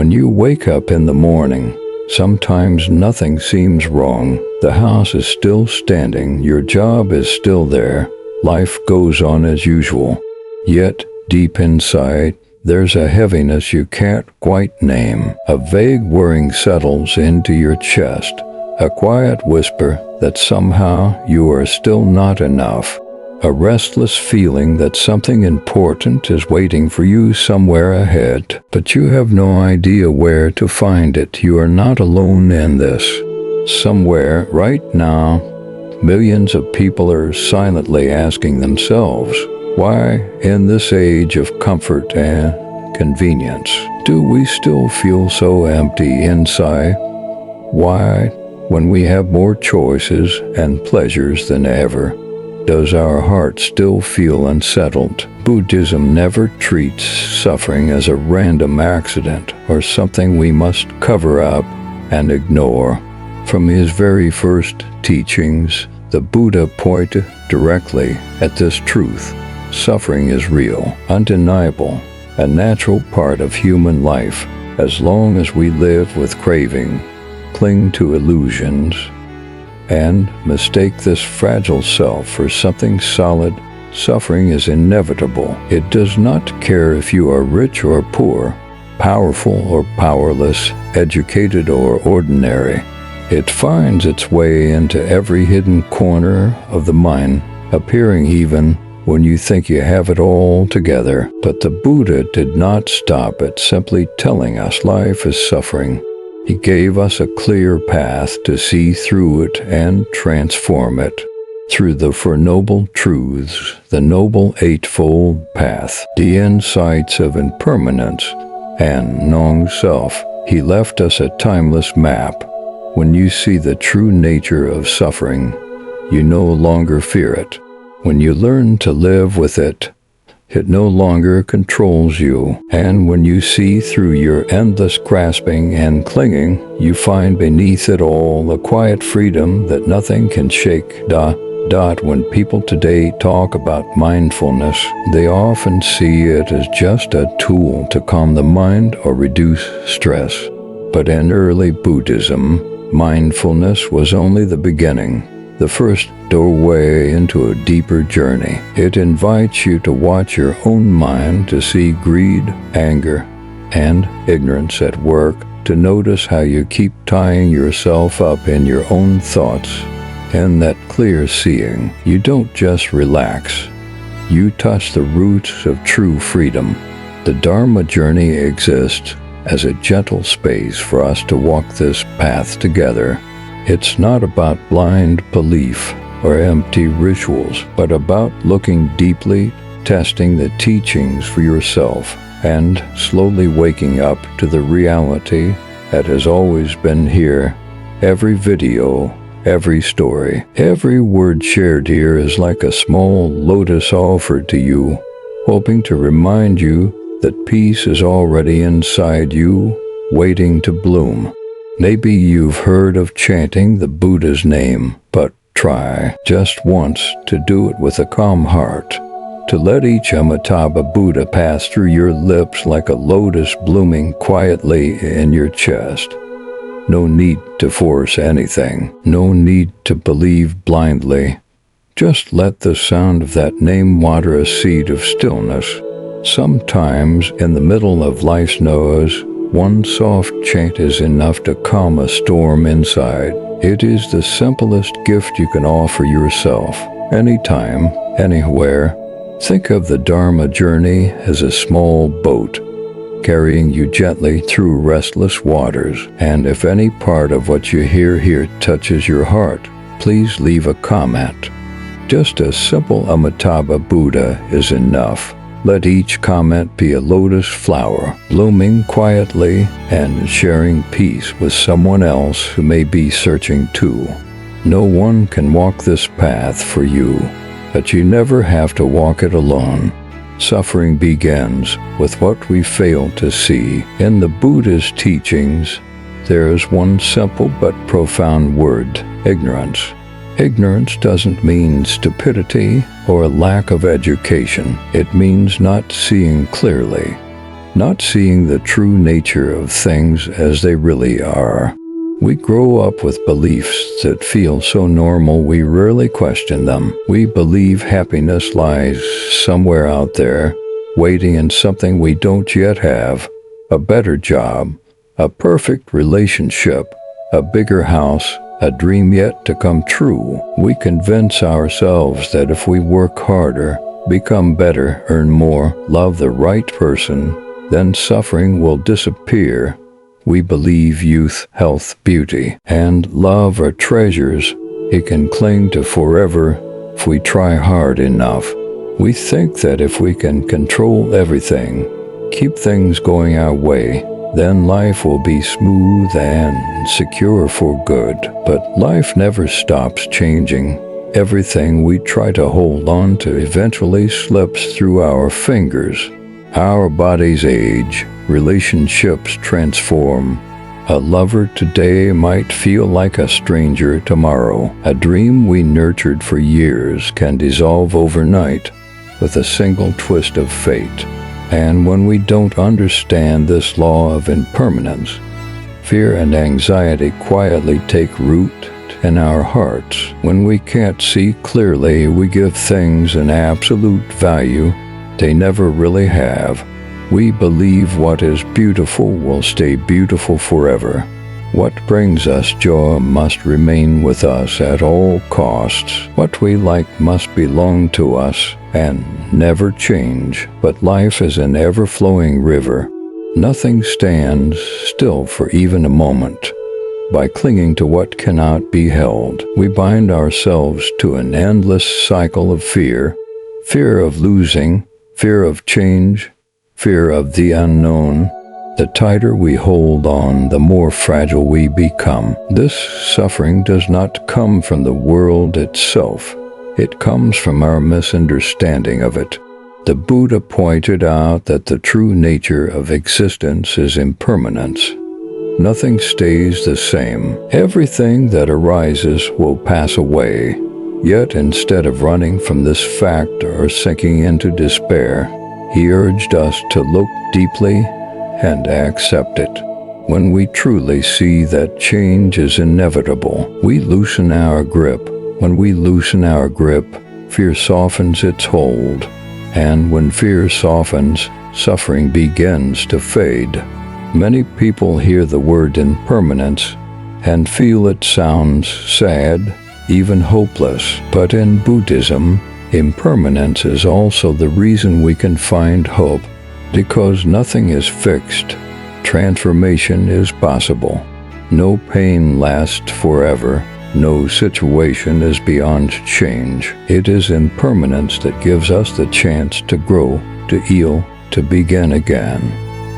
When you wake up in the morning, sometimes nothing seems wrong. The house is still standing, your job is still there, life goes on as usual. Yet, deep inside, there's a heaviness you can't quite name. A vague worrying settles into your chest, a quiet whisper that somehow you are still not enough. A restless feeling that something important is waiting for you somewhere ahead, but you have no idea where to find it. You are not alone in this. Somewhere, right now, millions of people are silently asking themselves, why, in this age of comfort and convenience, do we still feel so empty inside? Why, when we have more choices and pleasures than ever, does our heart still feel unsettled? Buddhism never treats suffering as a random accident or something we must cover up and ignore. From his very first teachings, the Buddha pointed directly at this truth. Suffering is real, undeniable, a natural part of human life. As long as we live with craving, cling to illusions, and mistake this fragile self for something solid, suffering is inevitable. It does not care if you are rich or poor, powerful or powerless, educated or ordinary. It finds its way into every hidden corner of the mind, appearing even when you think you have it all together. But the Buddha did not stop at simply telling us life is suffering. He gave us a clear path to see through it and transform it. Through the Four Noble Truths, the Noble Eightfold Path, the insights of impermanence and non-self, he left us a timeless map. When you see the true nature of suffering, you no longer fear it. When you learn to live with it, it no longer controls you. And when you see through your endless grasping and clinging, you find beneath it all the quiet freedom that nothing can shake. When people today talk about mindfulness, they often see it as just a tool to calm the mind or reduce stress. But in early Buddhism, mindfulness was only the beginning, the first doorway into a deeper journey. It invites you to watch your own mind, to see greed, anger, and ignorance at work, to notice how you keep tying yourself up in your own thoughts. In that clear seeing, you don't just relax, you touch the roots of true freedom. The Dharma Journey exists as a gentle space for us to walk this path together. It's not about blind belief or empty rituals, but about looking deeply, testing the teachings for yourself, and slowly waking up to the reality that has always been here. Every video, every story, every word shared here is like a small lotus offered to you, hoping to remind you that peace is already inside you, waiting to bloom. Maybe you've heard of chanting the Buddha's name, but try just once to do it with a calm heart, to let each Amitabha Buddha pass through your lips like a lotus blooming quietly in your chest. No need to force anything, no need to believe blindly. Just let the sound of that name water a seed of stillness. Sometimes, in the middle of life's noise, one soft chant is enough to calm a storm inside. It is the simplest gift you can offer yourself, anytime, anywhere. Think of the Dharma Journey as a small boat, carrying you gently through restless waters. And if any part of what you hear here touches your heart, please leave a comment. Just a simple Amitabha Buddha is enough. Let each comment be a lotus flower, blooming quietly and sharing peace with someone else who may be searching too. No one can walk this path for you, but you never have to walk it alone. Suffering begins with what we fail to see. In the Buddha's teachings, there is one simple but profound word: ignorance. Ignorance doesn't mean stupidity or a lack of education. It means not seeing clearly. not seeing the true nature of things as they really are. We grow up with beliefs that feel so normal we rarely question them. We believe happiness lies somewhere out there, waiting in something we don't yet have, a better job, a perfect relationship, a bigger house, a dream yet to come true. We convince ourselves that if we work harder, become better, earn more, love the right person, then suffering will disappear. We believe youth, health, beauty, and love are treasures it can cling to forever if we try hard enough. We think that if we can control everything, keep things going our way, then life will be smooth and secure for good. But life never stops changing. Everything we try to hold on to eventually slips through our fingers. Our bodies age, relationships transform. A lover today might feel like a stranger tomorrow. A dream we nurtured for years can dissolve overnight with a single twist of fate. And when we don't understand this law of impermanence, fear and anxiety quietly take root in our hearts. When we can't see clearly, we give things an absolute value they never really have. We believe what is beautiful will stay beautiful forever. What brings us joy must remain with us at all costs. What we like must belong to us and never change. But life is an ever-flowing river. Nothing stands still for even a moment. By clinging to what cannot be held, we bind ourselves to an endless cycle of fear. Fear of losing, fear of change, fear of the unknown. The tighter we hold on, the more fragile we become. This suffering does not come from the world itself. It comes from our misunderstanding of it. The Buddha pointed out that the true nature of existence is impermanence. Nothing stays the same. Everything that arises will pass away. Yet instead of running from this fact or sinking into despair, he urged us to look deeply and accept it. When we truly see that change is inevitable, we loosen our grip. When we loosen our grip, fear softens its hold. And when fear softens, suffering begins to fade. Many people hear the word impermanence and feel it sounds sad, even hopeless. But in Buddhism, impermanence is also the reason we can find hope. Because nothing is fixed, transformation is possible. No pain lasts forever. No situation is beyond change. It is impermanence that gives us the chance to grow, to heal, to begin again.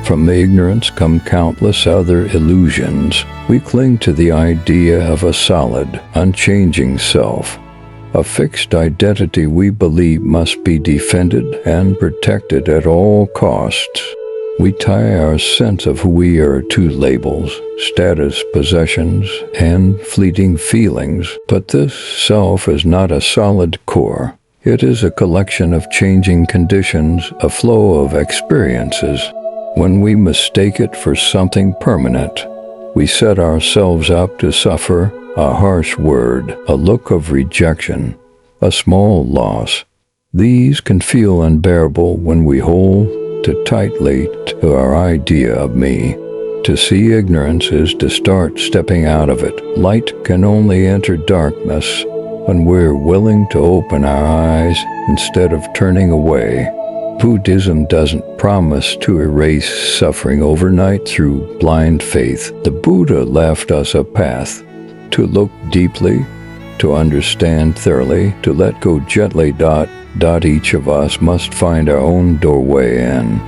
From ignorance come countless other illusions. We cling to the idea of a solid, unchanging self, a fixed identity we believe must be defended and protected at all costs. We tie our sense of who we are to labels, status, possessions, and fleeting feelings. But this self is not a solid core. It is a collection of changing conditions, a flow of experiences. When we mistake it for something permanent, we set ourselves up to suffer a harsh word, a look of rejection, a small loss. These can feel unbearable when we hold too tightly to our idea of me. To see ignorance is to start stepping out of it. Light can only enter darkness when we're willing to open our eyes instead of turning away. Buddhism doesn't promise to erase suffering overnight through blind faith. The Buddha left us a path to look deeply, to understand thoroughly, to let go gently. Each of us must find our own doorway in.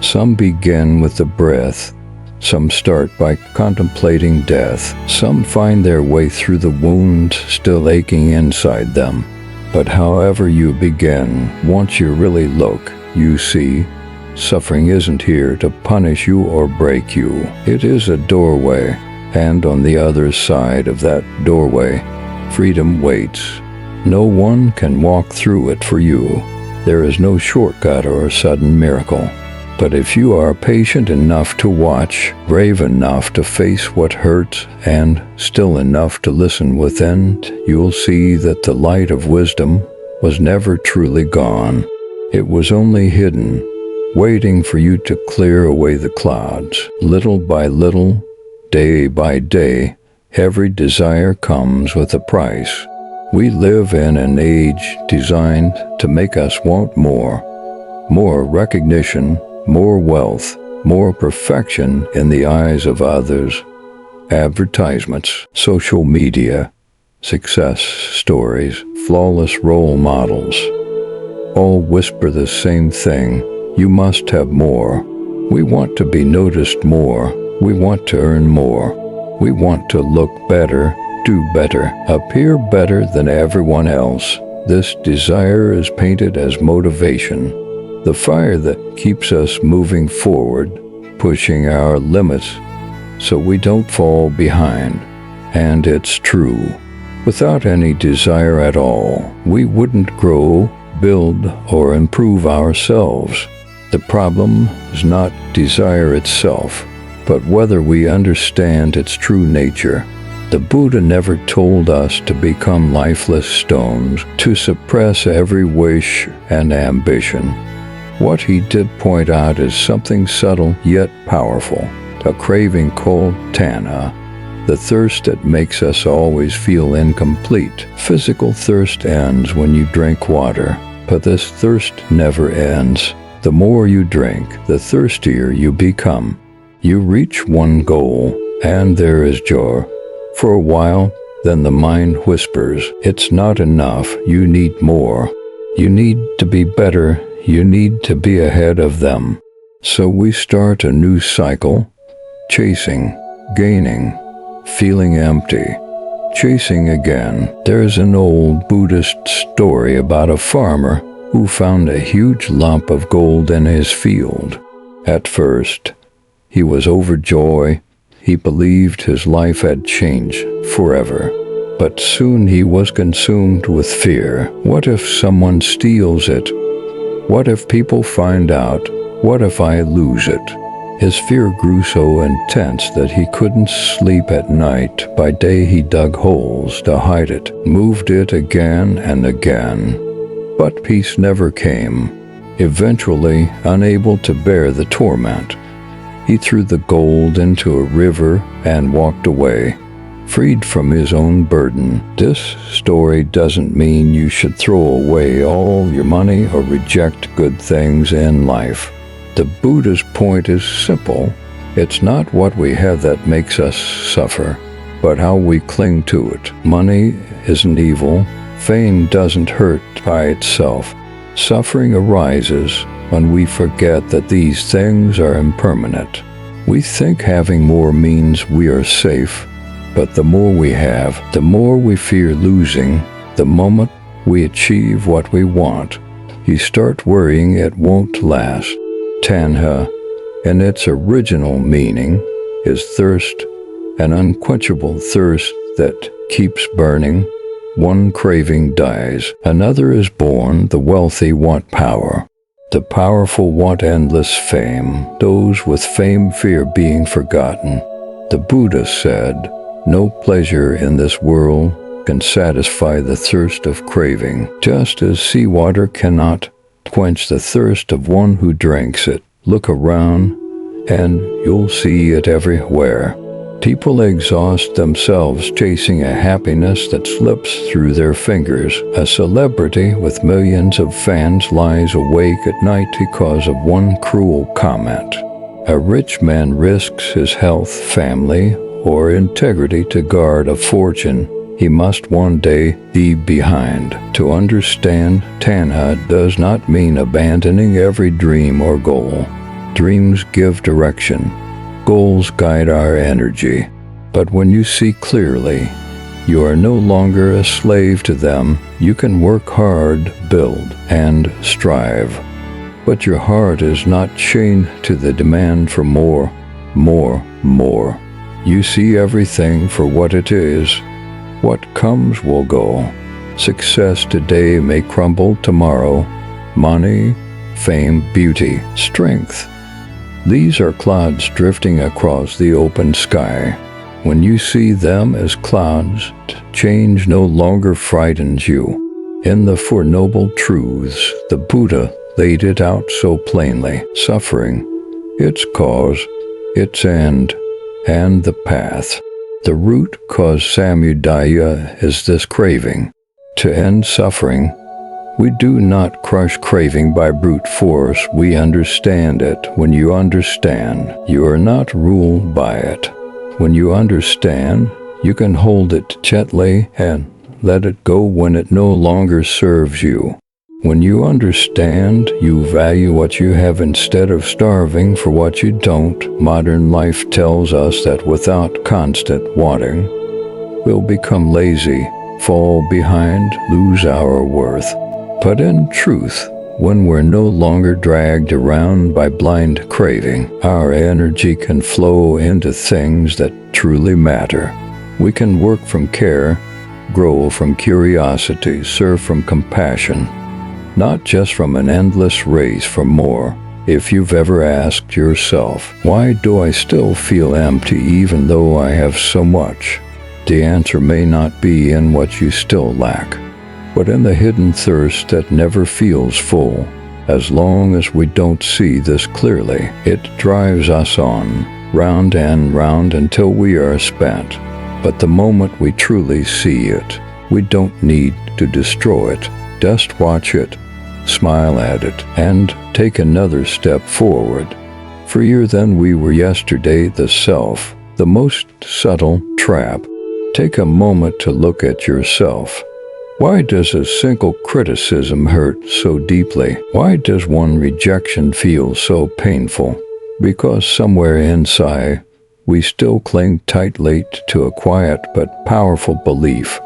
Some begin with the breath. Some start by contemplating death. Some find their way through the wounds still aching inside them. But however you begin, once you really look, you see, suffering isn't here to punish you or break you. It is a doorway, and on the other side of that doorway, freedom waits. No one can walk through it for you. There is no shortcut or sudden miracle. But if you are patient enough to watch, brave enough to face what hurts, and still enough to listen within, you'll see that the light of wisdom was never truly gone. It was only hidden, waiting for you to clear away the clouds. Little by little, day by day, every desire comes with a price. We live in an age designed to make us want more. More recognition, more wealth, more perfection in the eyes of others. Advertisements, social media, success stories, flawless role models, all whisper the same thing: you must have more. We want to be noticed more. We want to earn more. We want to look better, do better, appear better than everyone else. This desire is painted as motivation, the fire that keeps us moving forward, pushing our limits so we don't fall behind. And it's true. Without any desire at all, we wouldn't grow, build, or improve ourselves. The problem is not desire itself, but whether we understand its true nature. The Buddha never told us to become lifeless stones, to suppress every wish and ambition. What he did point out is something subtle yet powerful, a craving called tanha, the thirst that makes us always feel incomplete. Physical thirst ends when you drink water, but this thirst never ends. The more you drink, the thirstier you become. You reach one goal, and there is joy. For a while, then the mind whispers, it's not enough, you need more. You need to be better. You need to be ahead of them. So we start a new cycle, chasing, gaining, feeling empty, chasing again. There's an old Buddhist story about a farmer who found a huge lump of gold in his field. At first, he was overjoyed. He believed his life had changed forever. But soon he was consumed with fear. What if someone steals it? What if people find out? What if I lose it? His fear grew so intense that he couldn't sleep at night. By day he dug holes to hide it, moved it again and again. But peace never came. Eventually, unable to bear the torment, he threw the gold into a river and walked away, freed from his own burden. This story doesn't mean you should throw away all your money or reject good things in life. The Buddha's point is simple. It's not what we have that makes us suffer, but how we cling to it. Money isn't evil. Fame doesn't hurt by itself. Suffering arises when we forget that these things are impermanent. We think having more means we are safe, but the more we have, the more we fear losing. The moment we achieve what we want, you start worrying it won't last. Tanha, in its original meaning, is thirst, an unquenchable thirst that keeps burning. One craving dies, another is born. The wealthy want power. The powerful want endless fame. Those with fame fear being forgotten. The Buddha said, no pleasure in this world can satisfy the thirst of craving, just as seawater cannot quench the thirst of one who drinks it. Look around, and you'll see it everywhere. People exhaust themselves chasing a happiness that slips through their fingers. A celebrity with millions of fans lies awake at night because of one cruel comment. A rich man risks his health, family, or integrity to guard a fortune he must one day leave behind. To understand tanha does not mean abandoning every dream or goal. Dreams give direction. Goals guide our energy. But when you see clearly, you are no longer a slave to them. You can work hard, build, and strive. But your heart is not chained to the demand for more, more, more. You see everything for what it is. What comes will go. Success today may crumble tomorrow. Money, fame, beauty, strength, These are clouds drifting across the open sky. When you see them as clouds, change no longer frightens you. In the Four Noble Truths, the Buddha laid it out so plainly. Suffering, its cause, its end, and the path. The root cause samudaya is this craving. To end suffering, we do not crush craving by brute force, we understand it. When you understand, you are not ruled by it. When you understand, you can hold it gently and let it go when it no longer serves you. When you understand, you value what you have instead of starving for what you don't. Modern life tells us that without constant wanting, we'll become lazy, fall behind, lose our worth. But in truth, when we're no longer dragged around by blind craving, our energy can flow into things that truly matter. We can work from care, grow from curiosity, serve from compassion, not just from an endless race for more. If you've ever asked yourself, why do I still feel empty even though I have so much? The answer may not be in what you still lack, but in the hidden thirst that never feels full. As long as we don't see this clearly, it drives us on, round and round until we are spent. But the moment we truly see it, we don't need to destroy it. Just watch it, smile at it, and take another step forward. Freer than we were yesterday, the self, the most subtle trap. Take a moment to look at yourself. Why does a single criticism hurt so deeply? Why does one rejection feel so painful? Because somewhere inside, we still cling tightly to a quiet but powerful belief.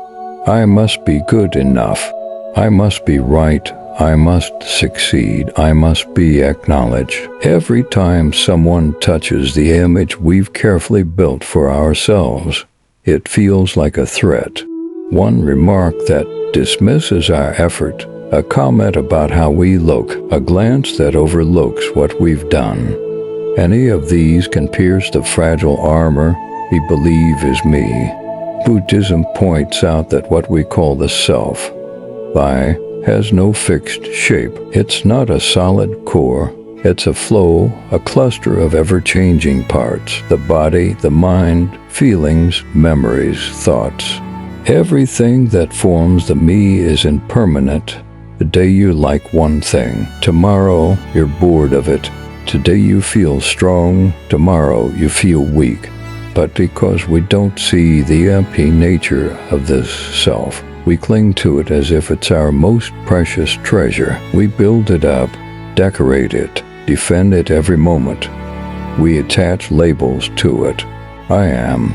I must be good enough. I must be right. I must succeed. I must be acknowledged. Every time someone touches the image we've carefully built for ourselves, it feels like a threat. One remark that dismisses our effort, a comment about how we look, a glance that overlooks what we've done. Any of these can pierce the fragile armor we believe is me. Buddhism points out that what we call the self, I, has no fixed shape. It's not a solid core. It's a flow, a cluster of ever-changing parts. The body, the mind, feelings, memories, thoughts. Everything that forms the me is impermanent. The day you like one thing, tomorrow you're bored of it. Today you feel strong, tomorrow you feel weak. But because we don't see the empty nature of this self, we cling to it as if it's our most precious treasure. We build it up, decorate it, defend it every moment. We attach labels to it. I am,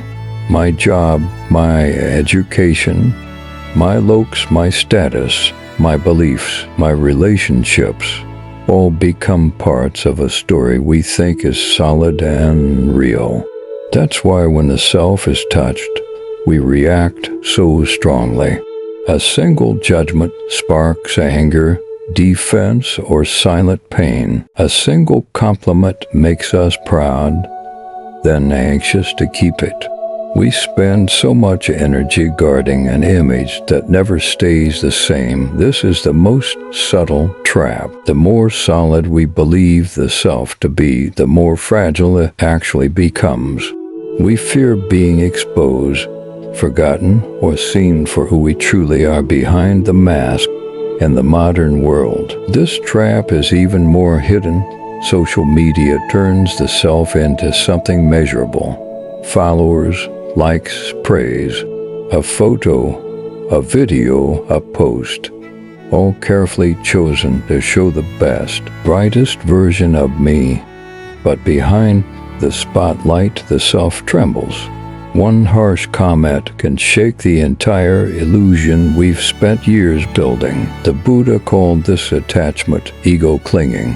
my job, my education, my looks, my status, my beliefs, my relationships, all become parts of a story we think is solid and real. That's why when the self is touched, we react so strongly. A single judgment sparks anger, defense, or silent pain. A single compliment makes us proud, then anxious to keep it. We spend so much energy guarding an image that never stays the same. This is the most subtle trap. The more solid we believe the self to be, the more fragile it actually becomes. We fear being exposed, forgotten, or seen for who we truly are behind the mask in the modern world. This trap is even more hidden. Social media turns the self into something measurable. Followers, likes, praise, a photo, a video, a post, all carefully chosen to show the best, brightest version of me. But behind the spotlight, the self trembles. One harsh comment can shake the entire illusion we've spent years building. The Buddha called this attachment ego clinging,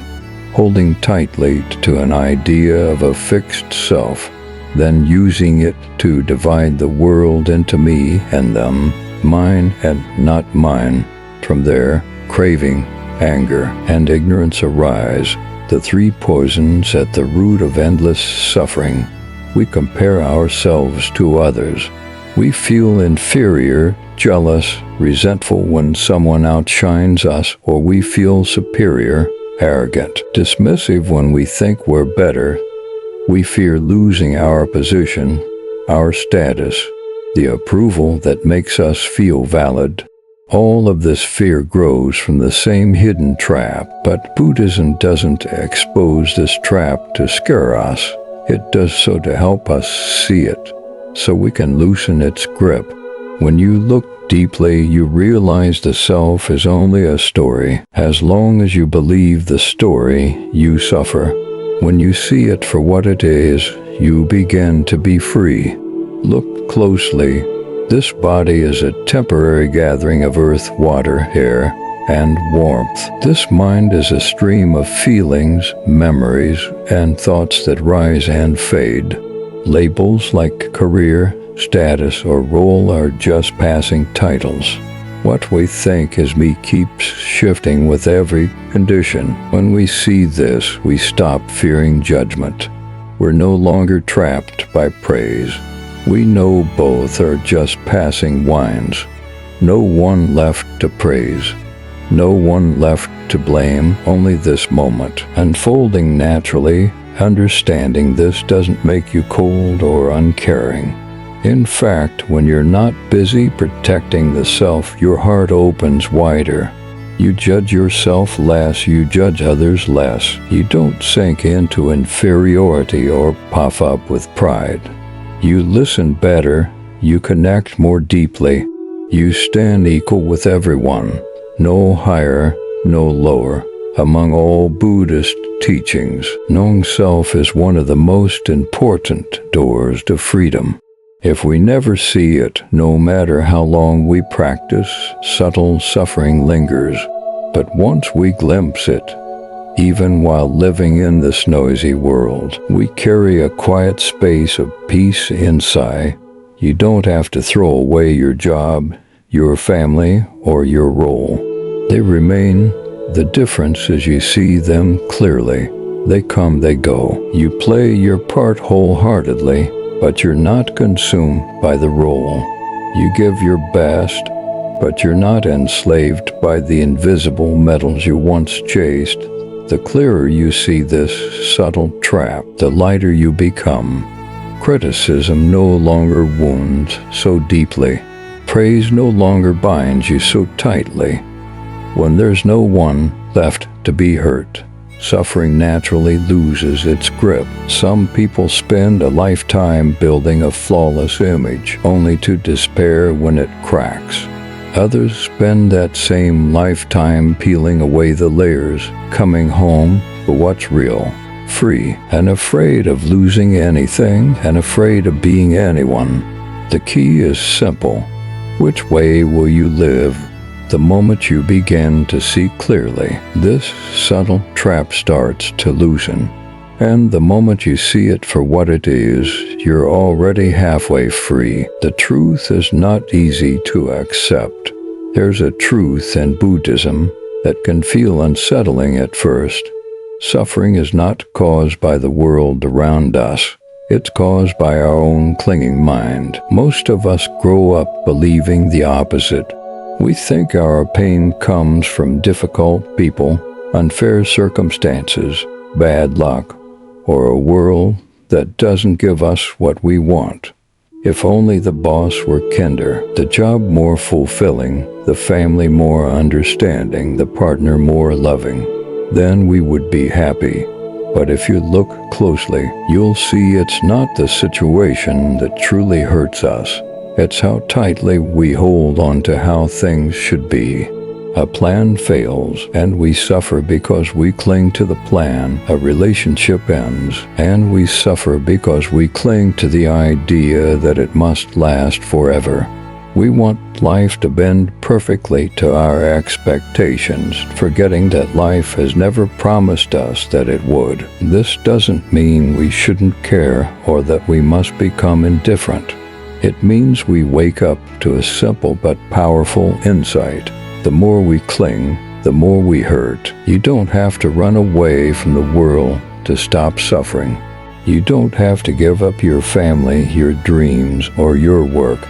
holding tightly to an idea of a fixed self, then using it to divide the world into me and them, mine and not mine. From there, craving, anger, and ignorance arise. the three poisons at the root of endless suffering. We compare ourselves to others. We feel inferior, jealous, resentful when someone outshines us, or we feel superior, arrogant, dismissive when we think we're better. We fear losing our position, our status, the approval that makes us feel valid. All of this fear grows from the same hidden trap, but Buddhism doesn't expose this trap to scare us. It does so to help us see it, so we can loosen its grip. When you look deeply, you realize the self is only a story. As long as you believe the story, you suffer. When you see it for what it is, you begin to be free. Look closely. This body is a temporary gathering of earth, water, air, and warmth. This mind is a stream of feelings, memories, and thoughts that rise and fade. Labels like career, status, or role are just passing titles. What we think as me keeps shifting with every condition. When we see this, we stop fearing judgment. We're no longer trapped by praise. We know both are just passing winds. No one left to praise. No one left to blame, only this moment, unfolding naturally. Understanding this doesn't make you cold or uncaring. In fact, when you're not busy protecting the self, your heart opens wider. You judge yourself less, you judge others less. You don't sink into inferiority or puff up with pride. You listen better, you connect more deeply. You stand equal with everyone. No higher, no lower. Among all Buddhist teachings, knowing self is one of the most important doors to freedom. If we never see it, no matter how long we practice, subtle suffering lingers. But once we glimpse it, even while living in this noisy world, we carry a quiet space of peace inside. You don't have to throw away your job, your family, or your role. They remain. The difference is you see them clearly. They come, they go. You play your part wholeheartedly, but you're not consumed by the role. You give your best, but you're not enslaved by the invisible metals you once chased. The clearer you see this subtle trap, the lighter you become. Criticism no longer wounds so deeply. Praise no longer binds you so tightly. When there's no one left to be hurt, suffering naturally loses its grip. Some people spend a lifetime building a flawless image, only to despair when it cracks. Others spend that same lifetime peeling away the layers, coming home to what's real, free, and afraid of losing anything, and afraid of being anyone. The key is simple. Which way will you live? The moment you begin to see clearly, this subtle trap starts to loosen. And the moment you see it for what it is, you're already halfway free. The truth is not easy to accept. There's a truth in Buddhism that can feel unsettling at first. Suffering is not caused by the world around us. It's caused by our own clinging mind. Most of us grow up believing the opposite. We think our pain comes from difficult people, unfair circumstances, bad luck, or a world that doesn't give us what we want. If only the boss were kinder, the job more fulfilling, the family more understanding, the partner more loving, then we would be happy. But if you look closely, you'll see it's not the situation that truly hurts us. It's how tightly we hold on to how things should be. A plan fails, and we suffer because we cling to the plan. A relationship ends, and we suffer because we cling to the idea that it must last forever. We want life to bend perfectly to our expectations, forgetting that life has never promised us that it would. This doesn't mean we shouldn't care or that we must become indifferent. It means we wake up to a simple but powerful insight. The more we cling, the more we hurt. You don't have to run away from the world to stop suffering. You don't have to give up your family, your dreams, or your work.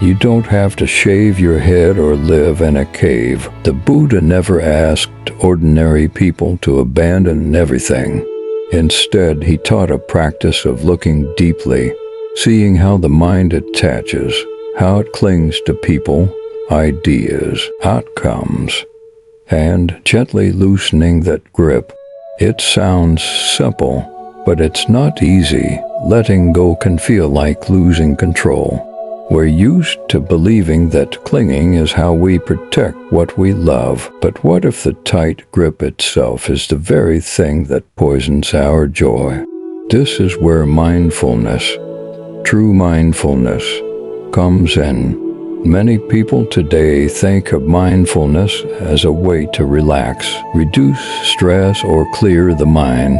You don't have to shave your head or live in a cave. The Buddha never asked ordinary people to abandon everything. Instead, he taught a practice of looking deeply, seeing how the mind attaches, how it clings to people, ideas, outcomes, and gently loosening that grip. It sounds simple, but it's not easy. Letting go can feel like losing control. We're used to believing that clinging is how we protect what we love. But what if the tight grip itself is the very thing that poisons our joy? This is where mindfulness, true mindfulness, comes in. Many people today think of mindfulness as a way to relax, reduce stress, or clear the mind.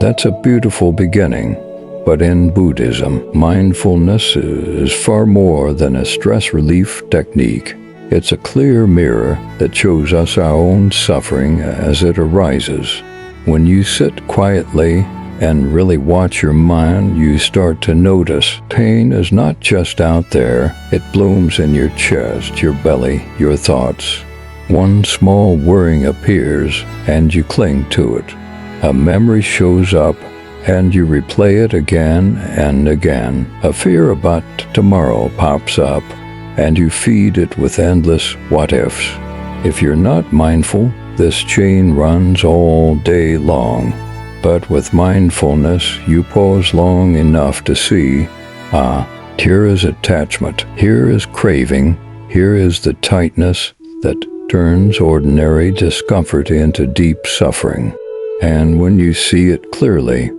That's a beautiful beginning. But in Buddhism, mindfulness is far more than a stress relief technique. It's a clear mirror that shows us our own suffering as it arises. When you sit quietly and really watch your mind, you start to notice pain is not just out there. It blooms in your chest, your belly, your thoughts. One small worrying appears and you cling to it. A memory shows up and you replay it again and again. A fear about tomorrow pops up, and you feed it with endless what-ifs. If you're not mindful, this chain runs all day long. But with mindfulness, you pause long enough to see, here is attachment, here is craving, here is the tightness that turns ordinary discomfort into deep suffering. And when you see it clearly,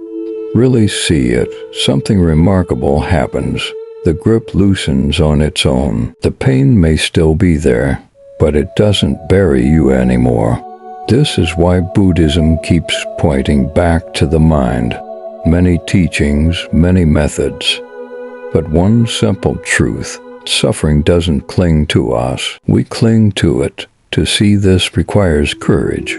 really see it, something remarkable happens. The grip loosens on its own. The pain may still be there, but it doesn't bury you anymore. This is why Buddhism keeps pointing back to the mind. Many teachings, many methods, but one simple truth: suffering doesn't cling to us. We cling to it. To see this requires courage.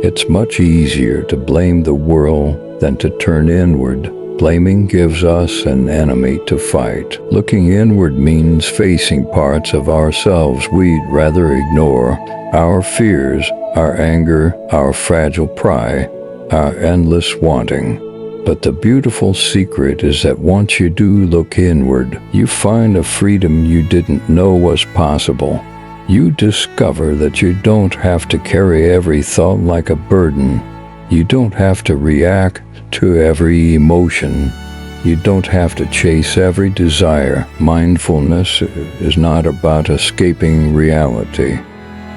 It's much easier to blame the world than to turn inward. Blaming gives us an enemy to fight. Looking inward means facing parts of ourselves we'd rather ignore. Our fears, our anger, our fragile pride, our endless wanting. But the beautiful secret is that once you do look inward, you find a freedom you didn't know was possible. You discover that you don't have to carry every thought like a burden. You don't have to react to every emotion. You don't have to chase every desire. Mindfulness is not about escaping reality.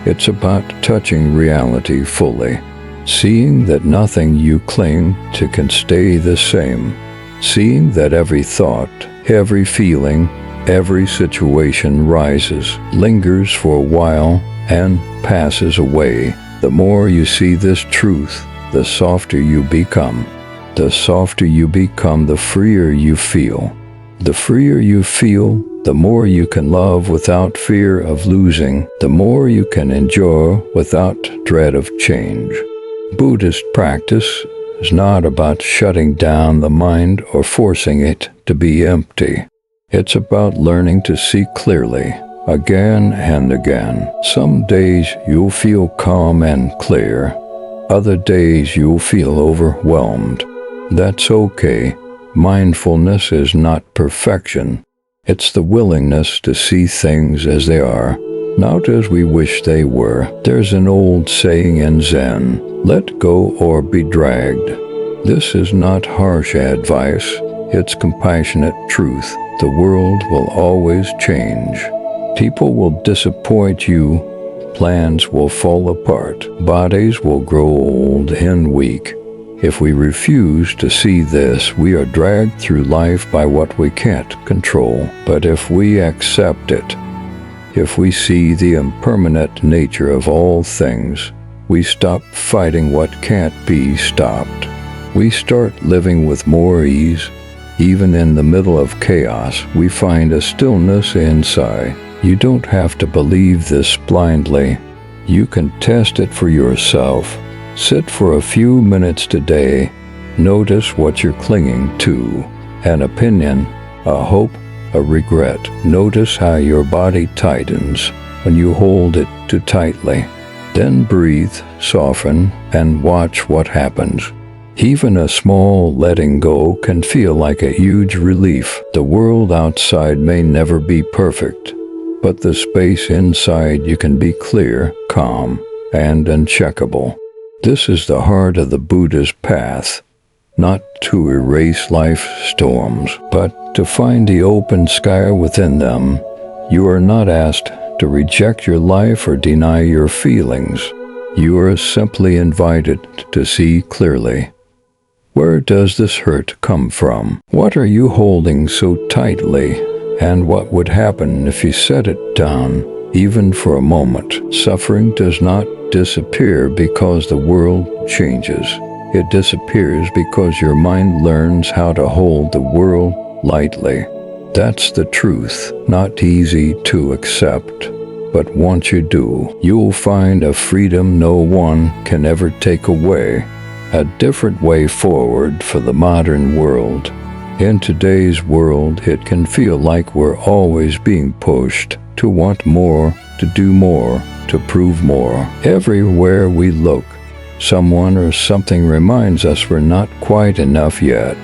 It's about touching reality fully, seeing that nothing you cling to can stay the same, seeing that every thought, every feeling, every situation rises, lingers for a while, and passes away. The more you see this truth, the softer you become. The softer you become, the freer you feel. The freer you feel, the more you can love without fear of losing, the more you can enjoy without dread of change. Buddhist practice is not about shutting down the mind or forcing it to be empty. It's about learning to see clearly, again and again. Some days you'll feel calm and clear. Other days you'll feel overwhelmed. That's okay. Mindfulness is not perfection. It's the willingness to see things as they are, not as we wish they were. There's an old saying in Zen, let go or be dragged. This is not harsh advice. It's compassionate truth. The world will always change. People will disappoint you. Plans will fall apart. Bodies will grow old and weak. If we refuse to see this, we are dragged through life by what we can't control. But if we accept it, if we see the impermanent nature of all things, we stop fighting what can't be stopped. We start living with more ease. Even in the middle of chaos, we find a stillness inside. You don't have to believe this blindly. You can test it for yourself. Sit for a few minutes today. Notice what you're clinging to. An opinion, a hope, a regret. Notice how your body tightens when you hold it too tightly. Then breathe, soften, and watch what happens. Even a small letting go can feel like a huge relief. The world outside may never be perfect, but the space inside you can be clear, calm, and uncheckable. This is the heart of the Buddha's path, not to erase life's storms, but to find the open sky within them. You are not asked to reject your life or deny your feelings. You are simply invited to see clearly. Where does this hurt come from? What are you holding so tightly? And what would happen if you set it down, even for a moment? Suffering does not disappear because the world changes. It disappears because your mind learns how to hold the world lightly. That's the truth, not easy to accept. But once you do, you'll find a freedom no one can ever take away. A different way forward for the modern world. In today's world, it can feel like we're always being pushed to want more, to do more, to prove more. Everywhere we look, someone or something reminds us we're not quite enough yet.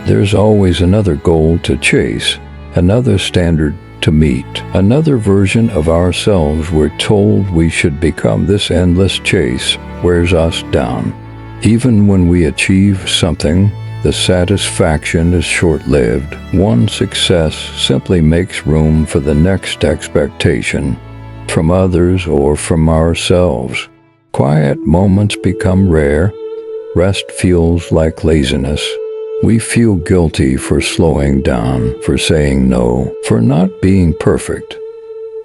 There's always another goal to chase, another standard to meet, another version of ourselves we're told we should become. This endless chase wears us down. Even when we achieve something, the satisfaction is short-lived. One success simply makes room for the next expectation, from others or from ourselves. Quiet moments become rare. Rest feels like laziness. We feel guilty for slowing down, for saying no, for not being perfect.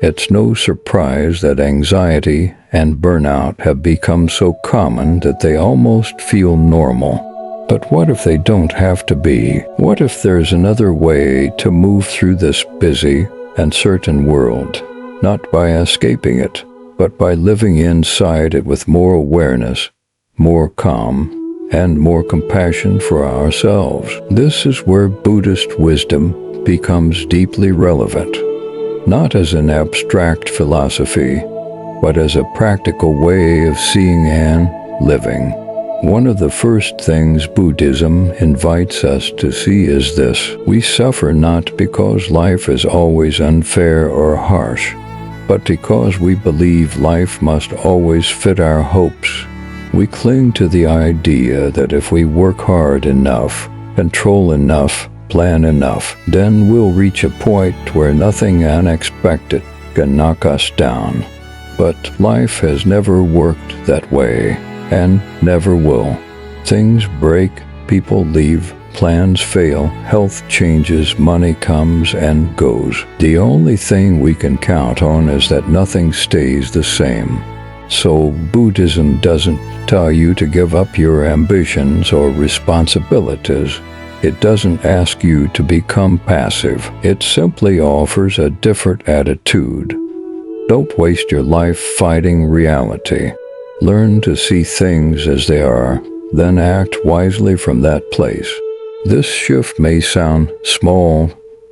It's no surprise that anxiety and burnout have become so common that they almost feel normal. But what if they don't have to be? What if there's another way to move through this busy, uncertain world? Not by escaping it, but by living inside it with more awareness, more calm, and more compassion for ourselves. This is where Buddhist wisdom becomes deeply relevant. Not as an abstract philosophy, but as a practical way of seeing and living. One of the first things Buddhism invites us to see is this: we suffer not because life is always unfair or harsh, but because we believe life must always fit our hopes. We cling to the idea that if we work hard enough, control enough, plan enough, then we'll reach a point where nothing unexpected can knock us down. But life has never worked that way, and never will. Things break, people leave, plans fail, health changes, money comes and goes. The only thing we can count on is that nothing stays the same. So Buddhism doesn't tell you to give up your ambitions or responsibilities. It doesn't ask you to become passive. It simply offers a different attitude. Don't waste your life fighting reality. Learn to see things as they are, then act wisely from that place. This shift may sound small,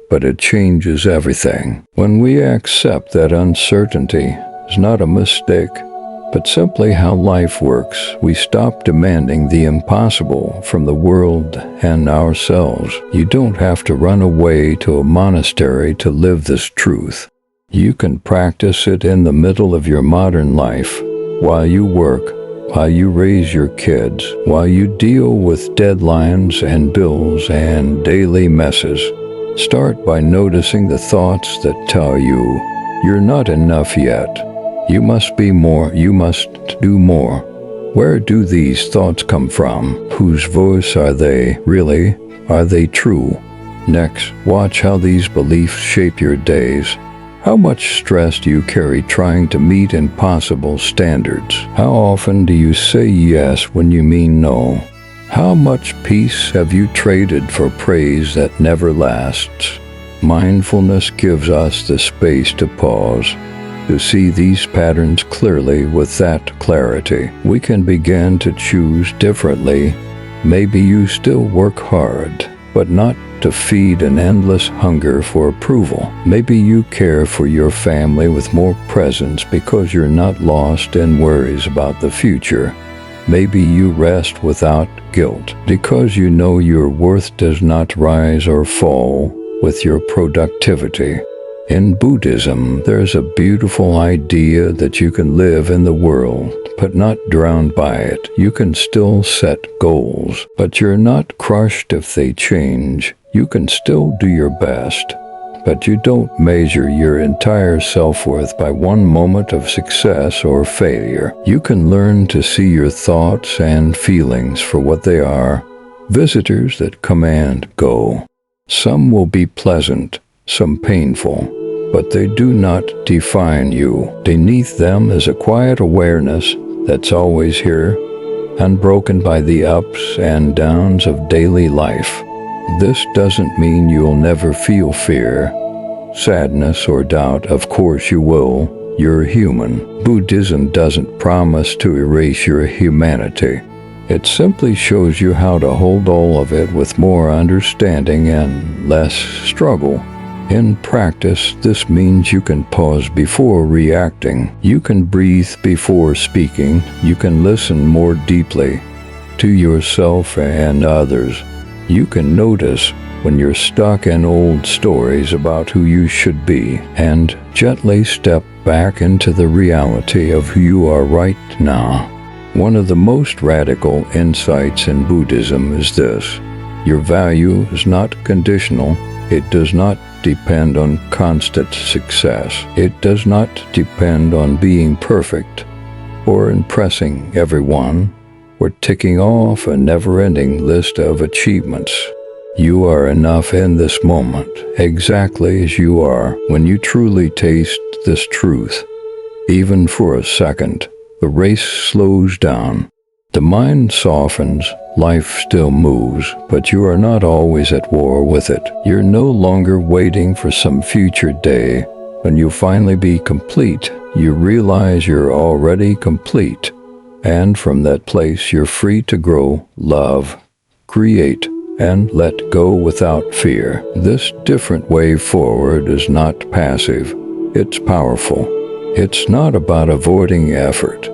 but it changes everything. When we accept that uncertainty is not a mistake, but simply how life works, we stop demanding the impossible from the world and ourselves. You don't have to run away to a monastery to live this truth. You can practice it in the middle of your modern life, while you work, while you raise your kids, while you deal with deadlines and bills and daily messes. Start by noticing the thoughts that tell you you're not enough yet. You must be more, you must do more. Where do these thoughts come from? Whose voice are they, really? Are they true? Next, watch how these beliefs shape your days. How much stress do you carry trying to meet impossible standards? How often do you say yes when you mean no? How much peace have you traded for praise that never lasts? Mindfulness gives us the space to pause, to see these patterns clearly. With that clarity, we can begin to choose differently. Maybe you still work hard, but not to feed an endless hunger for approval. Maybe you care for your family with more presence because you're not lost in worries about the future. Maybe you rest without guilt because you know your worth does not rise or fall with your productivity. In Buddhism, there's a beautiful idea that you can live in the world, but not drowned by it. You can still set goals, but you're not crushed if they change. You can still do your best, but you don't measure your entire self-worth by one moment of success or failure. You can learn to see your thoughts and feelings for what they are, visitors that come and go. Some will be pleasant, some painful, but they do not define you. Beneath them is a quiet awareness that's always here, unbroken by the ups and downs of daily life. This doesn't mean you'll never feel fear, sadness, or doubt. Of course you will. You're human. Buddhism doesn't promise to erase your humanity. It simply shows you how to hold all of it with more understanding and less struggle. In practice, this means you can pause before reacting. You can breathe before speaking. You can listen more deeply to yourself and others. You can notice when you're stuck in old stories about who you should be and gently step back into the reality of who you are right now. One of the most radical insights in Buddhism is this: your value is not conditional. It does not depend on constant success. It does not depend on being perfect or impressing everyone or ticking off a never-ending list of achievements. You are enough in this moment, exactly as you are. When you truly taste this truth, even for a second, the race slows down. The mind softens, life still moves, but you are not always at war with it. You're no longer waiting for some future day. When you finally be complete, you realize you're already complete. And from that place, you're free to grow, love, create, and let go without fear. This different way forward is not passive. It's powerful. It's not about avoiding effort.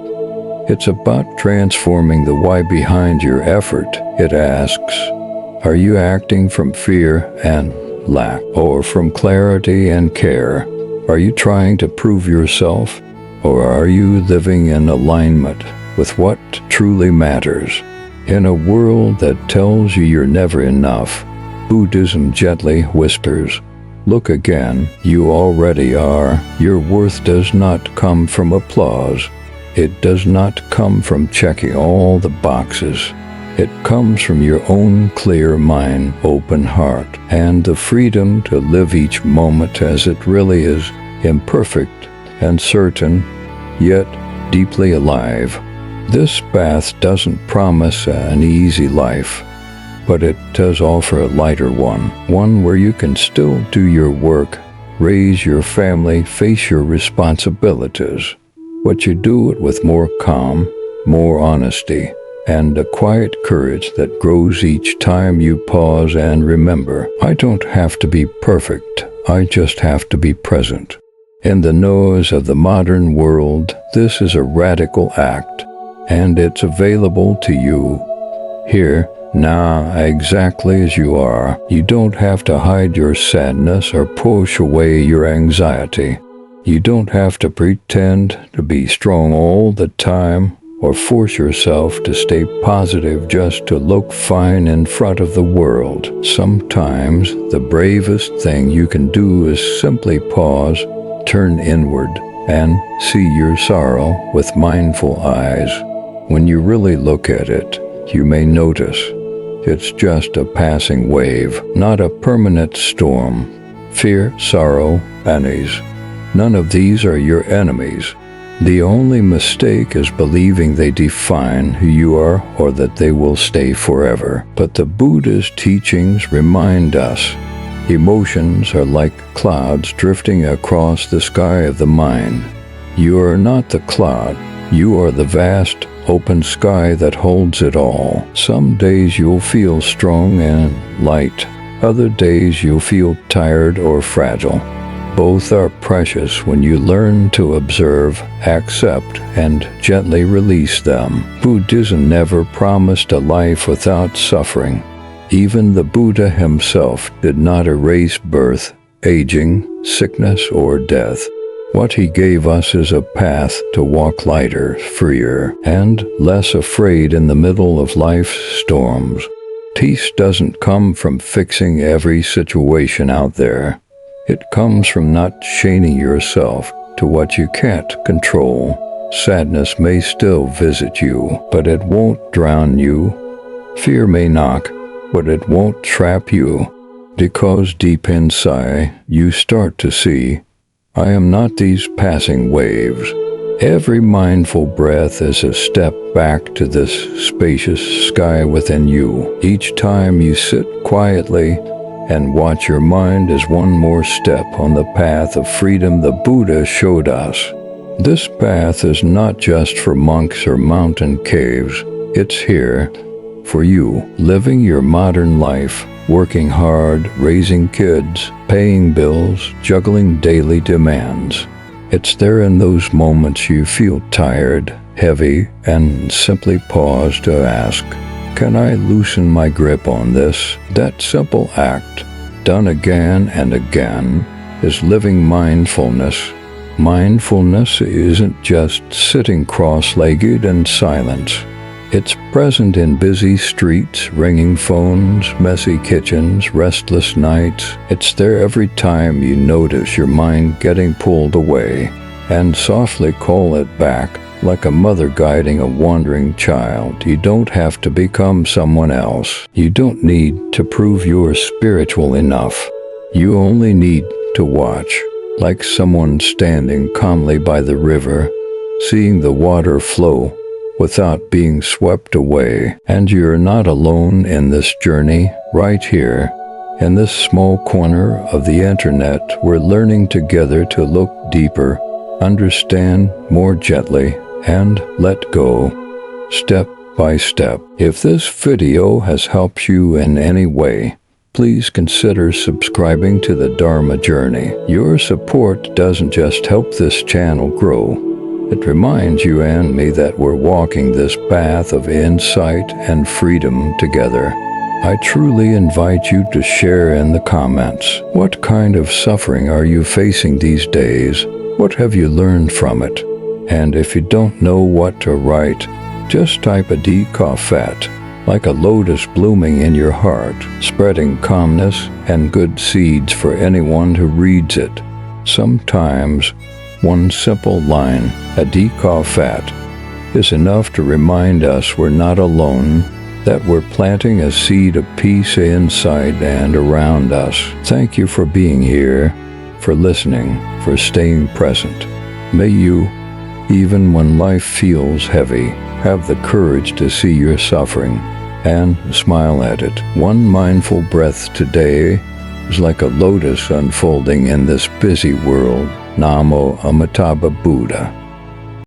It's about transforming the why behind your effort. It asks, are you acting from fear and lack, or from clarity and care? Are you trying to prove yourself, or are you living in alignment with what truly matters? In a world that tells you you're never enough, Buddhism gently whispers, look again, you already are. Your worth does not come from applause. It does not come from checking all the boxes. It comes from your own clear mind, open heart, and the freedom to live each moment as it really is, imperfect and certain, yet deeply alive. This path doesn't promise an easy life, but it does offer a lighter one where you can still do your work, raise your family, face your responsibilities. But you do it with more calm, more honesty, and a quiet courage that grows each time you pause and remember. I don't have to be perfect. I just have to be present. In the noise of the modern world, this is a radical act, and it's available to you here, now, exactly as you are. You don't have to hide your sadness or push away your anxiety. You don't have to pretend to be strong all the time or force yourself to stay positive just to look fine in front of the world. Sometimes the bravest thing you can do is simply pause, turn inward, and see your sorrow with mindful eyes. When you really look at it, you may notice it's just a passing wave, not a permanent storm. Fear, sorrow, unease. None of these are your enemies. The only mistake is believing they define who you are or that they will stay forever. But the Buddha's teachings remind us emotions are like clouds drifting across the sky of the mind. You are not the cloud. You are the vast, open sky that holds it all. Some days you'll feel strong and light. Other days you'll feel tired or fragile. Both are precious when you learn to observe, accept, and gently release them. Buddhism never promised a life without suffering. Even the Buddha himself did not erase birth, aging, sickness, or death. What he gave us is a path to walk lighter, freer, and less afraid in the middle of life's storms. Peace doesn't come from fixing every situation out there. It comes from not chaining yourself to what you can't control. Sadness may still visit you, but it won't drown you. Fear may knock, but it won't trap you. Because deep inside, you start to see, I am not these passing waves. Every mindful breath is a step back to this spacious sky within you. Each time you sit quietly and watch your mind as one more step on the path of freedom the Buddha showed us. This path is not just for monks or mountain caves. It's here for you, living your modern life, working hard, raising kids, paying bills, juggling daily demands. It's there in those moments you feel tired, heavy, and simply pause to ask, can I loosen my grip on this? That simple act, done again and again, is living mindfulness. Mindfulness isn't just sitting cross-legged in silence. It's present in busy streets, ringing phones, messy kitchens, restless nights. It's there every time you notice your mind getting pulled away, and softly call it back, like a mother guiding a wandering child. You don't have to become someone else. You don't need to prove you're spiritual enough. You only need to watch, like someone standing calmly by the river, seeing the water flow without being swept away. And you're not alone in this journey. Right here, in this small corner of the internet, we're learning together to look deeper, understand more gently, and let go, step by step. If this video has helped you in any way, please consider subscribing to the Dharma Journey. Your support doesn't just help this channel grow, it reminds you and me that we're walking this path of insight and freedom together. I truly invite you to share in the comments. What kind of suffering are you facing these days? What have you learned from it? And if you don't know what to write, just type a dekafat, like a lotus blooming in your heart, spreading calmness and good seeds for anyone who reads it. Sometimes, one simple line, a dekafat, is enough to remind us we're not alone, that we're planting a seed of peace inside and around us. Thank you for being here, for listening, for staying present. May you, even when life feels heavy, have the courage to see your suffering and smile at it. One mindful breath today is like a lotus unfolding in this busy world. Namo Amitabha Buddha.